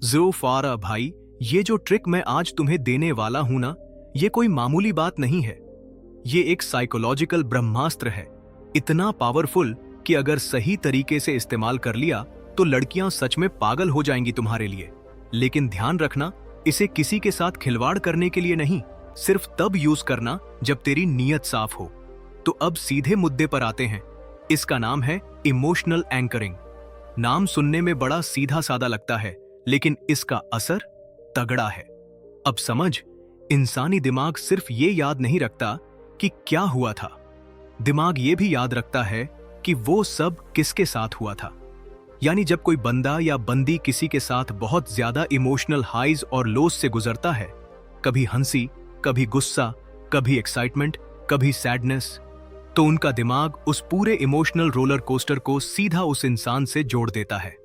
ज़ोफ़ारा भाई, ये जो ट्रिक मैं आज तुम्हें देने वाला हूं ना, ये कोई मामूली बात नहीं है। ये एक साइकोलॉजिकल ब्रह्मास्त्र है, इतना पावरफुल कि अगर सही तरीके से इस्तेमाल कर लिया तो लड़कियां सच में पागल हो जाएंगी तुम्हारे लिए। लेकिन ध्यान रखना, इसे किसी के साथ खिलवाड़ करने के लिए नहीं, सिर्फ तब यूज करना जब तेरी नीयत साफ हो। तो अब सीधे मुद्दे पर आते हैं। इसका नाम है इमोशनल एंकरिंग। नाम सुनने में बड़ा सीधा सादा लगता है, लेकिन इसका असर तगड़ा है। अब समझ, इंसानी दिमाग सिर्फ ये याद नहीं रखता कि क्या हुआ था, दिमाग ये भी याद रखता है कि वो सब किसके साथ हुआ था। यानी जब कोई बंदा या बंदी किसी के साथ बहुत ज्यादा इमोशनल हाइज और लोस से गुजरता है, कभी हंसी, कभी गुस्सा, कभी एक्साइटमेंट, कभी सैडनेस, तो उनका दिमाग उस पूरे इमोशनल रोलर कोस्टर को सीधा उस इंसान से जोड़ देता है।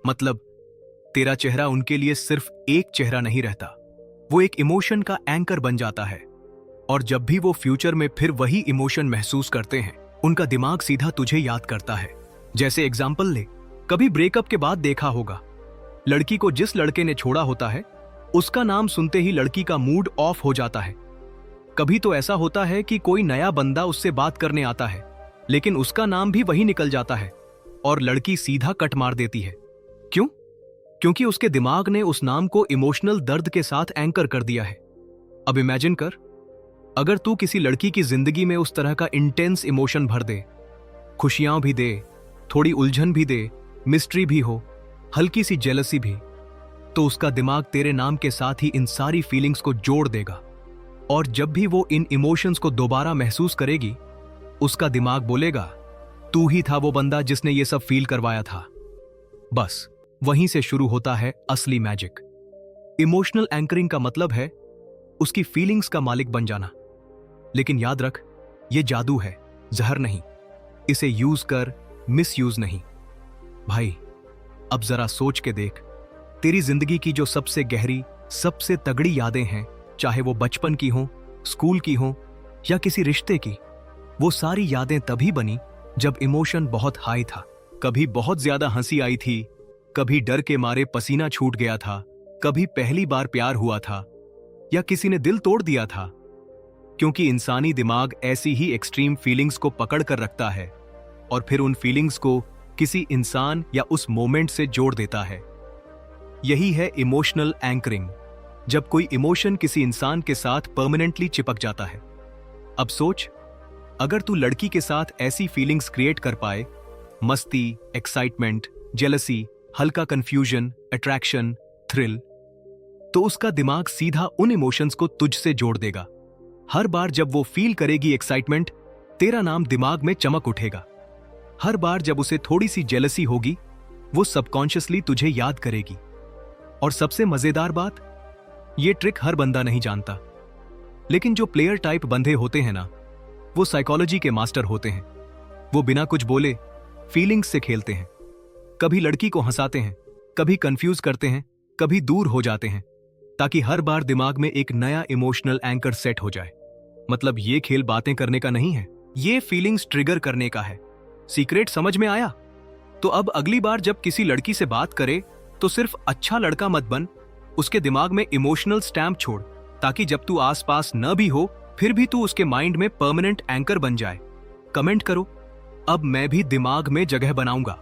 मतलब तेरा चेहरा उनके लिए सिर्फ एक चेहरा नहीं रहता, वो एक इमोशन का एंकर बन जाता है। और जब भी वो फ्यूचर में फिर वही इमोशन महसूस करते हैं, उनका दिमाग सीधा तुझे याद करता है। जैसे एग्जाम्पल ले, कभी ब्रेकअप के बाद देखा होगा, लड़की को जिस लड़के ने छोड़ा होता है, उसका नाम सुनते ही लड़की का मूड ऑफ हो जाता है। कभी तो ऐसा होता है कि कोई नया बंदा उससे बात करने आता है, लेकिन उसका नाम भी वही निकल जाता है और लड़की सीधा कट मार देती है। क्यों? क्योंकि उसके दिमाग ने उस नाम को इमोशनल दर्द के साथ एंकर कर दिया है। अब इमेजिन कर, अगर तू किसी लड़की की जिंदगी में उस तरह का इंटेंस इमोशन भर दे, खुशियां भी दे, थोड़ी उलझन भी दे, मिस्ट्री भी हो, हल्की सी जेलसी भी, तो उसका दिमाग तेरे नाम के साथ ही इन सारी फीलिंग्स को जोड़ देगा। और जब भी वो इन इमोशंस को दोबारा महसूस करेगी, उसका दिमाग बोलेगा, तू ही था वो बंदा जिसने ये सब फील करवाया था। बस वहीं से शुरू होता है असली मैजिक। इमोशनल एंकरिंग का मतलब है उसकी फीलिंग्स का मालिक बन जाना। लेकिन याद रख, ये जादू है, जहर नहीं। इसे यूज कर, मिस यूज नहीं। भाई, अब जरा सोच के देख, तेरी जिंदगी की जो सबसे गहरी, सबसे तगड़ी यादें हैं, चाहे वो बचपन की हो, स्कूल की हो या किसी रिश्ते की, वो सारी यादें तभी बनी जब इमोशन बहुत हाई था। कभी बहुत ज्यादा हंसी आई थी, कभी डर के मारे पसीना छूट गया था, कभी पहली बार प्यार हुआ था या किसी ने दिल तोड़ दिया था। क्योंकि इंसानी दिमाग ऐसी ही एक्सट्रीम फीलिंग्स को पकड़ कर रखता है और फिर उन फीलिंग्स को किसी इंसान या उस मोमेंट से जोड़ देता है। यही है इमोशनल एंकरिंग, जब कोई इमोशन किसी इंसान के साथ परमानेंटली चिपक जाता है। अब सोच, अगर तू लड़की के साथ ऐसी फीलिंग्स क्रिएट कर पाए, मस्ती, एक्साइटमेंट, जेलसी, हल्का कंफ्यूजन, अट्रैक्शन, थ्रिल, तो उसका दिमाग सीधा उन इमोशंस को तुझसे जोड़ देगा। हर बार जब वो फील करेगी एक्साइटमेंट, तेरा नाम दिमाग में चमक उठेगा। हर बार जब उसे थोड़ी सी जेलसी होगी, वो सबकॉन्शियसली तुझे याद करेगी। और सबसे मजेदार बात, ये ट्रिक हर बंदा नहीं जानता, लेकिन जो प्लेयर टाइप बंदे होते हैं ना, वो साइकोलॉजी के मास्टर होते हैं। वो बिना कुछ बोले फीलिंग्स से खेलते हैं। कभी लड़की को हंसाते हैं, कभी कंफ्यूज करते हैं, कभी दूर हो जाते हैं, ताकि हर बार दिमाग में एक नया इमोशनल एंकर सेट हो जाए। मतलब ये खेल बातें करने का नहीं है, ये फीलिंग्स ट्रिगर करने का है। सीक्रेट समझ में आया? तो अब अगली बार जब किसी लड़की से बात करे, तो सिर्फ अच्छा लड़का मत बन, उसके दिमाग में इमोशनल स्टैंप छोड़, ताकि जब तू आसपास न भी हो, फिर भी तू उसके माइंड में परमानेंट एंकर बन जाए। कमेंट करो, अब मैं भी दिमाग में जगह बनाऊंगा।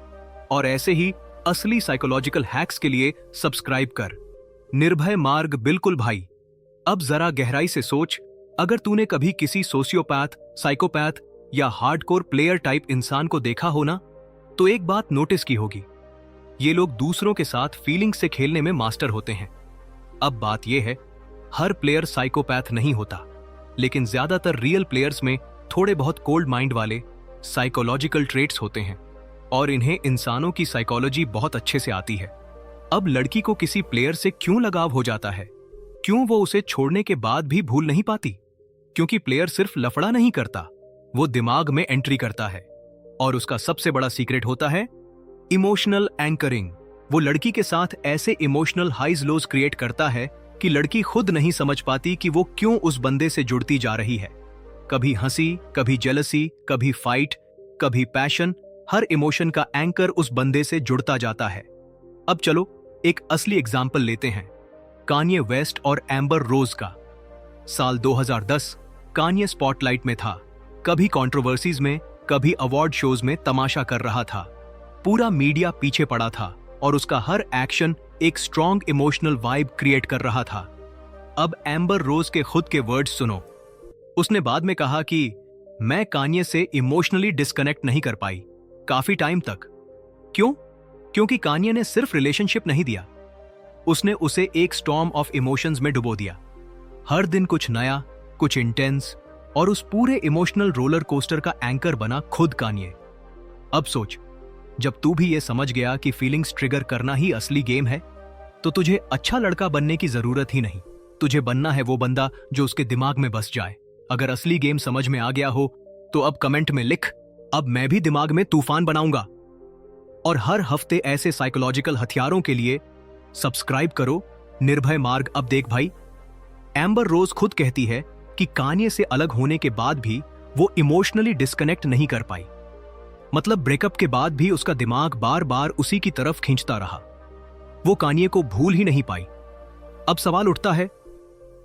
और ऐसे ही असली साइकोलॉजिकल हैक्स के लिए सब्सक्राइब कर। निर्भय मार्ग बिल्कुल भाई। अब जरा गहराई से सोच, अगर तूने कभी किसी सोशियोपैथ, साइकोपैथ या हार्डकोर प्लेयर टाइप इंसान को देखा हो ना, तो एक बात नोटिस की होगी, ये लोग दूसरों के साथ फीलिंग से खेलने में मास्टर होते हैं। अब बात यह है, हर प्लेयर साइकोपैथ नहीं होता, लेकिन ज्यादातर रियल प्लेयर्स में थोड़े बहुत कोल्ड माइंड वाले साइकोलॉजिकल ट्रेट्स होते हैं और इन्हें इंसानों की साइकोलॉजी बहुत अच्छे से आती है। अब लड़की को किसी प्लेयर से क्यों लगाव हो जाता है, क्यों वो उसे छोड़ने के बाद भी भूल नहीं पाती? क्योंकि प्लेयर सिर्फ लफड़ा नहीं करता, वो दिमाग में एंट्री करता है। और उसका सबसे बड़ा सीक्रेट होता है इमोशनल एंकरिंग। वो लड़की के साथ ऐसे इमोशनल हाइज लोज क्रिएट करता है कि लड़की खुद नहीं समझ पाती कि वो क्यों उस बंदे से जुड़ती जा रही है। कभी हंसी, कभी जेलसी, कभी फाइट, कभी पैशन, हर इमोशन का एंकर उस बंदे से जुड़ता जाता है। अब चलो एक असली एग्जाम्पल लेते हैं, कान्ये वेस्ट और एम्बर रोज का। साल 2010 कान्ये स्पॉटलाइट में था, कभी कंट्रोवर्सीज में, कभी अवार्ड शोज में तमाशा कर रहा था। पूरा मीडिया पीछे पड़ा था और उसका हर एक्शन एक स्ट्रॉन्ग इमोशनल वाइब क्रिएट कर रहा था। अब एम्बर रोज के खुद के वर्ड्स सुनो। उसने बाद में कहा कि मैं कान्ये से इमोशनली डिस्कनेक्ट नहीं कर पाई काफी टाइम तक। क्यों? क्योंकि कान्ये ने सिर्फ रिलेशनशिप नहीं दिया, उसने उसे एक स्टॉर्म ऑफ इमोशंस में डुबो दिया। हर दिन कुछ नया, कुछ इंटेंस, और उस पूरे इमोशनल रोलर कोस्टर का एंकर बना खुद कान्ये। अब सोच, जब तू भी ये समझ गया कि फीलिंग्स ट्रिगर करना ही असली गेम है, तो तुझे अच्छा लड़का बनने की जरूरत ही नहीं। तुझे बनना है वो बंदा जो उसके दिमाग में बस जाए। अगर असली गेम समझ में आ गया हो तो अब कमेंट में लिख, अब मैं भी दिमाग में तूफान बनाऊंगा। और हर हफ्ते ऐसे साइकोलॉजिकल हथियारों के लिए सब्सक्राइब करो निर्भय मार्ग। अब देख भाई, एम्बर रोज खुद कहती है कि कान्ये से अलग होने के बाद भी वो इमोशनली डिस्कनेक्ट नहीं कर पाई। मतलब ब्रेकअप के बाद भी उसका दिमाग बार बार उसी की तरफ खींचता रहा। वो कान्ये को भूल ही नहीं पाई। अब सवाल उठता है,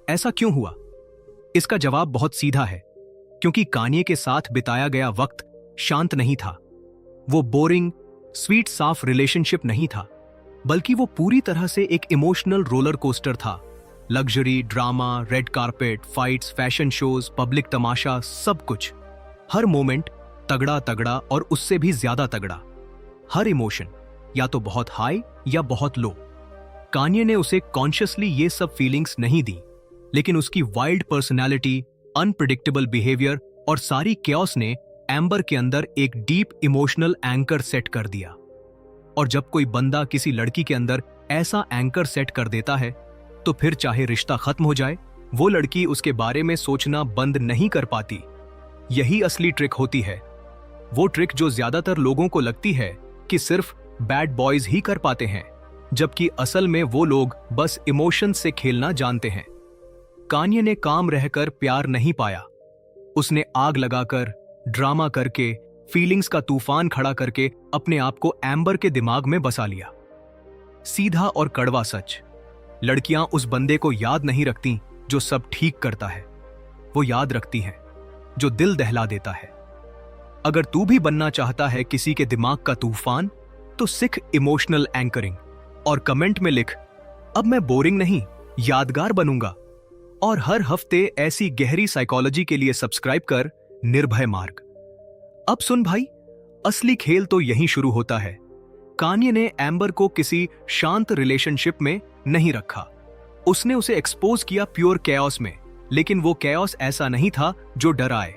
ऐसा क्यों हुआ? इसका जवाब बहुत सीधा है, क्योंकि कान्ये के साथ बिताया गया वक्त शांत नहीं था। वो बोरिंग, स्वीट, साफ रिलेशनशिप नहीं था, बल्कि वो पूरी तरह से एक इमोशनल रोलर कोस्टर था। Luxury, drama, red carpet, fights, fashion shows, public तमाशा, सब कुछ। हर मोमेंट तगड़ा तगड़ा और उससे भी ज्यादा तगड़ा। हर इमोशन या तो बहुत हाई या बहुत लो। कान्ये ने उसे कॉन्शियसली ये सब फीलिंग्स नहीं दी, लेकिन उसकी वाइल्ड पर्सनैलिटी, अनप्रिडिक्टेबल बिहेवियर और सारी कैओस ने एम्बर के अंदर एक डीप इमोशनल एंकर सेट कर दिया। और जब कोई बंदा किसी लड़की के अंदर ऐसा एंकर सेट कर देता है, तो फिर चाहे रिश्ता खत्म हो जाए, वो लड़की उसके बारे में सोचना बंद नहीं कर पाती। यही असली ट्रिक होती है। वो ट्रिक जो ज्यादातर लोगों को लगती है कि सिर्फ बैड बॉयज ही कर पाते हैं, जबकि असल में वो लोग बस इमोशंस से खेलना जानते हैं। कान्ये ने काम रहकर प्यार नहीं पाया। उसने आग लगाकर, ड्रामा करके, फीलिंग्स का तूफान खड़ा करके अपने आप को एम्बर के दिमाग में बसा लिया। सीधा और कड़वा सच, लड़कियां उस बंदे को याद नहीं रखती जो सब ठीक करता है, वो याद रखती हैं जो दिल दहला देता है। अगर तू भी बनना चाहता है किसी के दिमाग का तूफान, तो सीख इमोशनल एंकरिंग और कमेंट में लिख, अब मैं बोरिंग नहीं, यादगार बनूंगा। और हर हफ्ते ऐसी गहरी साइकोलॉजी के लिए सब्सक्राइब कर निर्भय मार्ग। अब सुन भाई, असली खेल तो यहीं शुरू होता है। कान्ये ने एम्बर को किसी शांत रिलेशनशिप में नहीं रखा, उसने उसे एक्सपोज किया प्योर कैओस में। लेकिन वो कैओस ऐसा नहीं था जो डराए,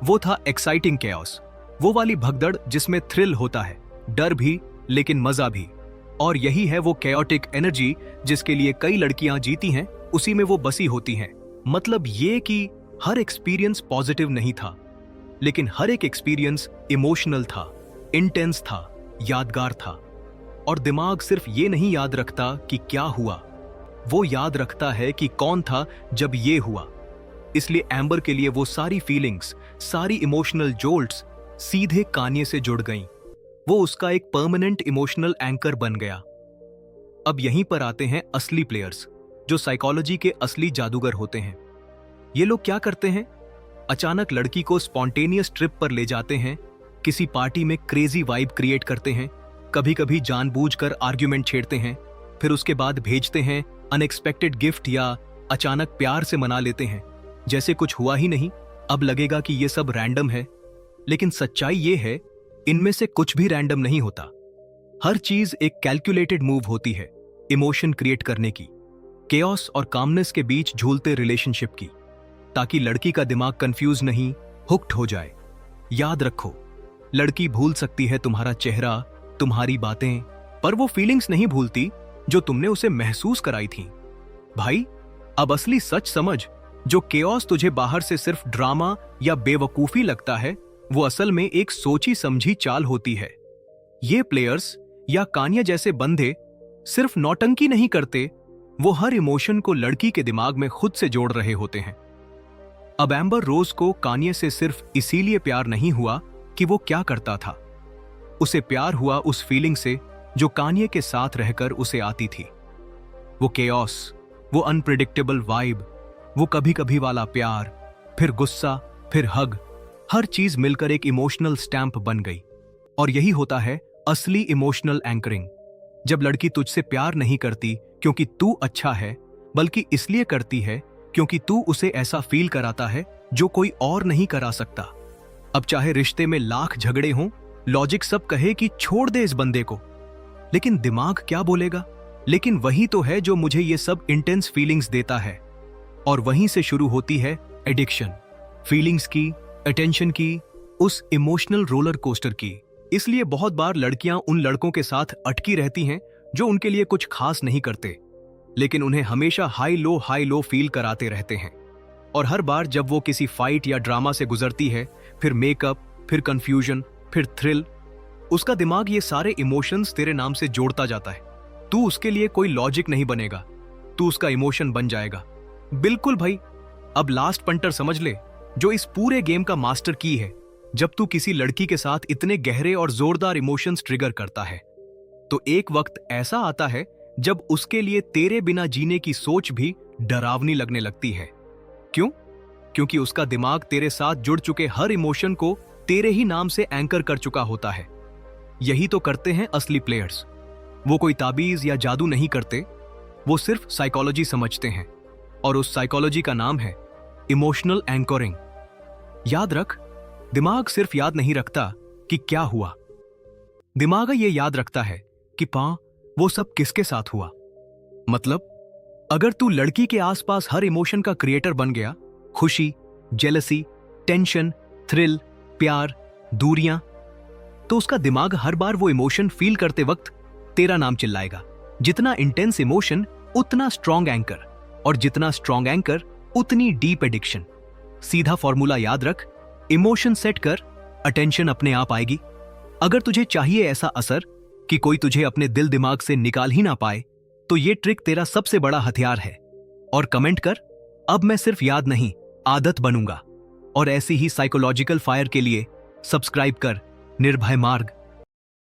वो था एक्साइटिंग कैओस, वो वाली भगदड़ जिसमें थ्रिल होता है, डर भी लेकिन मजा भी। और यही है वो कैओटिक एनर्जी जिसके लिए कई लड़कियां जीती हैं, उसी में वो बसी होती हैं। मतलब ये कि हर एक्सपीरियंस पॉजिटिव नहीं था, लेकिन हर एक एक्सपीरियंस इमोशनल था, इंटेंस था, यादगार था। और दिमाग सिर्फ ये नहीं याद रखता कि क्या हुआ, वो याद रखता है कि कौन था जब ये हुआ। इसलिए एम्बर के लिए वो सारी फीलिंग्स, सारी इमोशनल जोल्ट्स सीधे कान्ये से जुड़ गईं। वो उसका एक परमानेंट इमोशनल एंकर बन गया। अब यहीं पर आते हैं असली प्लेयर्स, जो साइकोलॉजी के असली जादूगर होते हैं। ये लोग क्या करते हैं? अचानक लड़की को स्पॉन्टेनियस ट्रिप पर ले जाते हैं, किसी पार्टी में क्रेजी वाइब क्रिएट करते हैं, कभी कभी जानबूझकर आर्ग्यूमेंट छेड़ते हैं, फिर उसके बाद भेजते हैं अनएक्सपेक्टेड गिफ्ट या अचानक प्यार से मना लेते हैं जैसे कुछ हुआ ही नहीं। अब लगेगा कि ये सब रैंडम है, लेकिन सच्चाई ये है, इनमें से कुछ भी रैंडम नहीं होता। हर चीज एक कैलकुलेटेड मूव होती है इमोशन क्रिएट करने की, केओस और कामनेस के बीच झूलते रिलेशनशिप की, ताकि लड़की का दिमाग कंफ्यूज नहीं, हुक्ड हो जाए। याद रखो, लड़की भूल सकती है तुम्हारा चेहरा, तुम्हारी बातें, पर वो फीलिंग्स नहीं भूलती जो तुमने उसे महसूस कराई थी। भाई, अब असली सच समझ, जो केओस तुझे बाहर से सिर्फ ड्रामा या बेवकूफी लगता है, वो असल में एक सोची समझी चाल होती है। ये प्लेयर्स या कान्ये जैसे बंदे सिर्फ नौटंकी नहीं करते, वो हर इमोशन को लड़की के दिमाग में खुद से जोड़ रहे होते हैं। अब एम्बर रोज को कान्ये से सिर्फ इसीलिए प्यार नहीं हुआ कि वो क्या करता था, उसे प्यार हुआ उस फीलिंग से जो कान्ये के साथ रहकर उसे आती थी। वो केओस, वो अनप्रिडिक्टेबल वाइब, वो कभी कभी वाला प्यार, फिर गुस्सा, फिर हग, हर चीज मिलकर एक इमोशनल स्टैंप बन गई। और यही होता है असली इमोशनल एंकरिंग। जब लड़की तुझसे प्यार नहीं करती क्योंकि तू अच्छा है, बल्कि इसलिए करती है क्योंकि तू उसे ऐसा फील कराता है जो कोई और नहीं करा सकता। अब चाहे रिश्ते में लाख झगड़े हों, लॉजिक सब कहे कि छोड़ दे इस बंदे को, लेकिन दिमाग क्या बोलेगा? लेकिन वही तो है जो मुझे ये सब इंटेंस फीलिंग्स देता है। और वहीं से शुरू होती है एडिक्शन, फीलिंग्स की, अटेंशन की, उस इमोशनल रोलर कोस्टर की। इसलिए बहुत बार लड़कियां उन लड़कों के साथ अटकी रहती हैं जो उनके लिए कुछ खास नहीं करते, लेकिन उन्हें हमेशा हाई लो फील कराते रहते हैं। और हर बार जब वो किसी फाइट या ड्रामा से गुजरती है, फिर मेकअप, फिर कंफ्यूजन, फिर थ्रिल, उसका दिमाग ये सारे इमोशंस तेरे नाम से जोड़ता जाता है। तू उसके लिए कोई लॉजिक नहीं बनेगा, तू उसका इमोशन बन जाएगा। बिल्कुल भाई। अब लास्ट पंटर समझ ले, जो इस पूरे गेम का मास्टर की है। जब तू किसी लड़की के साथ इतने गहरे और जोरदार इमोशंस ट्रिगर करता है, तो एक वक्त ऐसा आता है जब उसके लिए तेरे बिना जीने की सोच भी डरावनी लगने लगती है। क्यों? क्योंकि उसका दिमाग तेरे साथ जुड़ चुके हर इमोशन को तेरे ही नाम से एंकर कर चुका होता है। यही तो करते हैं असली प्लेयर्स। वो कोई ताबीज या जादू नहीं करते, वो सिर्फ साइकोलॉजी समझते हैं, और उस साइकोलॉजी का नाम है इमोशनल एंकरिंग। याद रख, दिमाग सिर्फ याद नहीं रखता कि क्या हुआ, दिमाग ये याद रखता है कि वो सब किसके साथ हुआ। मतलब अगर तू लड़की के आसपास हर इमोशन का क्रिएटर बन गया, खुशी, जेलसी, टेंशन, थ्रिल, प्यार, दूरियां, तो उसका दिमाग हर बार वो इमोशन फील करते वक्त तेरा नाम चिल्लाएगा। जितना इंटेंस इमोशन उतना स्ट्रॉन्ग एंकर, और जितना स्ट्रॉन्ग एंकर उतनी डीप एडिक्शन। सीधा फॉर्मूला याद रख, इमोशन सेट कर, अटेंशन अपने आप आएगी। अगर तुझे चाहिए ऐसा असर कि कोई तुझे अपने दिल दिमाग से निकाल ही ना पाए, तो ये ट्रिक तेरा सबसे बड़ा हथियार है। और कमेंट कर, अब मैं सिर्फ याद नहीं, आदत बनूंगा। और ऐसी ही साइकोलॉजिकल फायर के लिए सब्सक्राइब कर निर्भय मार्ग।